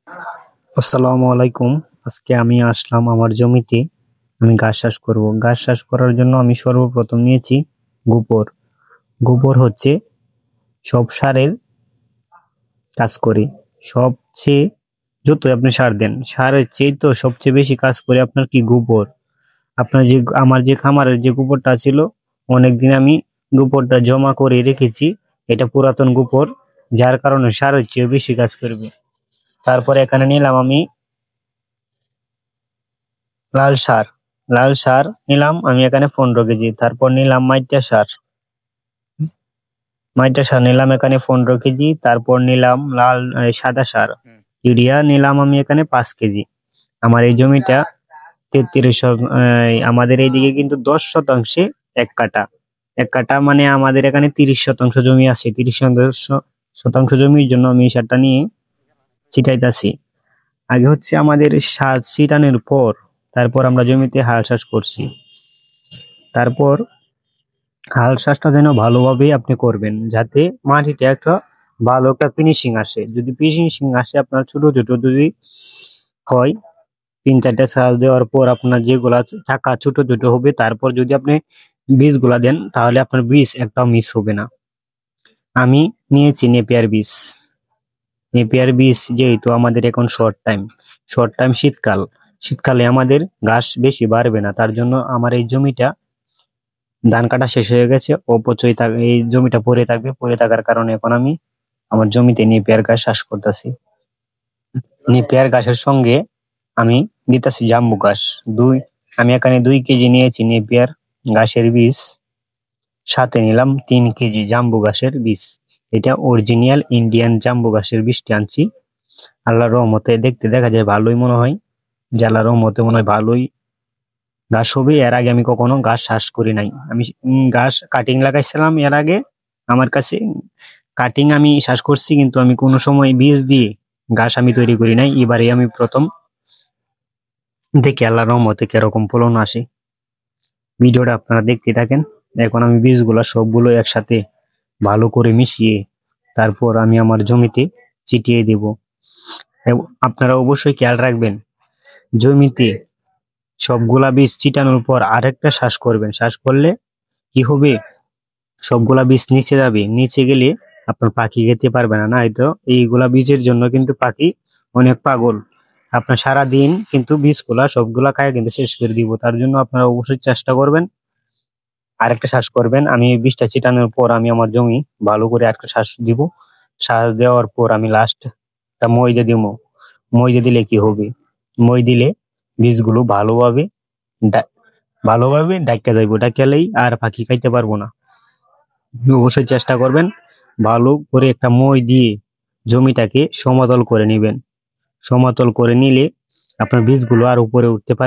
আসসালামু আলাইকুম। আজকে আমি আসলাম আমার জমিতে। আমি ঘাস চাষ করব। ঘাস চাষ করার জন্য আমি সর্বপ্রথম নিয়েছি গোবর। গোবর হচ্ছে সব সারের কাজ করে। সবচেয়ে যতই আপনি সার দেন, সারের চেয়ে তো সবচেয়ে বেশি কাজ করে আপনার কি গোবর। আপনার যে আমার যে খামারের যে গোবরটা ছিল, অনেকদিন আমি গোবরটা জমা করে রেখেছি। এটা পুরাতন গোবর, যার কারণে সারের চেয়ে বেশি কাজ করবে। তারপরে এখানে নিলাম আমি লাল সার। লাল সার নিলাম আমি এখানে 15 কেজি। তারপর নিলাম মাইটা সার। মাইটা সার নিলাম এখানে 15 কেজি। তারপর নিলাম সাদা সার। হুম। ইউরিয়া নিলাম আমি এখানে 5 কেজি। আমার এই জমিটা 33 আমাদের এইদিকে কিন্তু 10 শতাংশে 1 কাঠা। 1 কাঠা মানে আমাদের এখানে 30 শতাংশ জমি আছে। 30 শতাংশ জমির জন্য আমি এই সারটা নিয়ে ছিটাইতাছি। আগে হচ্ছে আমাদের সার ছিটানোর পর তারপর আমরা জমিতে হাল চাষ করছি। তারপর হাল চাষটা যেন ভালোভাবে আপনি করবেন, যাতে মাটিতে একটা ভালো একটা ফিনিশিং আসে। যদি ফিনিশিং আসে আপনার ছোট ছোট যদি হয়, 3-4টা চাষ দেওয়ার পর আপনার যেগুলা টাকা ছোট ছোট হবে, তারপর যদি আপনি বীজগুলা দেন তাহলে আপনার বীজ একটাও মিস হবে না। আমি নিয়েছি নেপিয়ার বীজ। নেপিয়ার বীজ যেহেতু আমাদের এখন শর্ট টাইম শীতকাল, শীতকালে আমাদের ঘাস বেশি বাড়বে না, তার জন্য আমার এই জমিটা ধান কাটা শেষ হয়ে গেছে, অপচয় থাকবে এই জমিটা পড়ে থাকবে। পড়ে থাকার কারণে এখন আমি আমার জমিতে নেপিয়ার ঘাস চাষ করতেছি। নেপিয়ার ঘাসের সঙ্গে আমি দিতেছি জাম্বু ঘাস। আমি এখানে 2 কেজি নিয়েছি নেপিয়ার ঘাসের বীজ, সাথে নিলাম 3 কেজি জাম্বু ঘাসের বীজ। এটা অরিজিনাল ইন্ডিয়ান জাম্বু ঘাসের বীজটি আনছি। আল্লাহর রহমতে দেখতে দেখা যায় ভালোই মনে হয়, যে আল্লাহর রহমতে মনে হয় ভালোই ঘাস হবে। এর আগে আমি কখনো ঘাস চাষ করি নাই। আমি ঘাস কাটিং লাগাইছিলাম এর আগে। আমার কাছে কাটিং আমি চাষ করছি, কিন্তু আমি কোনো সময় বীজ দিয়ে ঘাস আমি তৈরি করি নাই। এবারে আমি প্রথম, দেখি আল্লাহর রহমতে কিরকম ফলন আসে। ভিডিওটা আপনারা দেখতে থাকেন। এখন আমি বীজগুলো সবগুলো একসাথে ভালো করে মিশিয়ে তারপর আমি আমার জমিতে ছিটিয়ে দেব। আপনারা অবশ্যই খেয়াল রাখবেন, জমিতে সবগুলা বীজ ছিটানোর পর আরেকটা শ্বাস করবেন। শ্বাস করলে কি হবে, সবগুলা বীজ নিচে যাবে। নিচে গেলে আপনার পাখি খেতে পারবে না। নাই তো এইগুলা বীজের জন্য কিন্তু পাখি অনেক পাগল। আপনার সারা দিন কিন্তু বীজগুলা সবগুলা খায় কিন্তু শেষ করে দিব। তার জন্য আপনারা অবশ্যই চেষ্টা করবেন, আরেকটা শ্বাস করবেন। আমি বীজটা ছিটানোর পর আমি আমার জমি ভালো করে আরেকটা শ্বাস দিব। শ্বাস দেওয়ার পর আমি লাস্ট একটা মইদা দিব। মইদা দিলে কি হবে, মই দিলে বীজগুলো ডা- ভালোভাবে ডাক্কা যাইবো। ডাক্কালেই আর পাখি খাইতে পারবো না। অবশ্যই চেষ্টা করবেন ভালো করে একটা মই দিয়ে জমিটাকে সমতল করে নেবেন। সমতল করে নিলে আপনার বীজগুলো আর উপরে উঠতে পারে।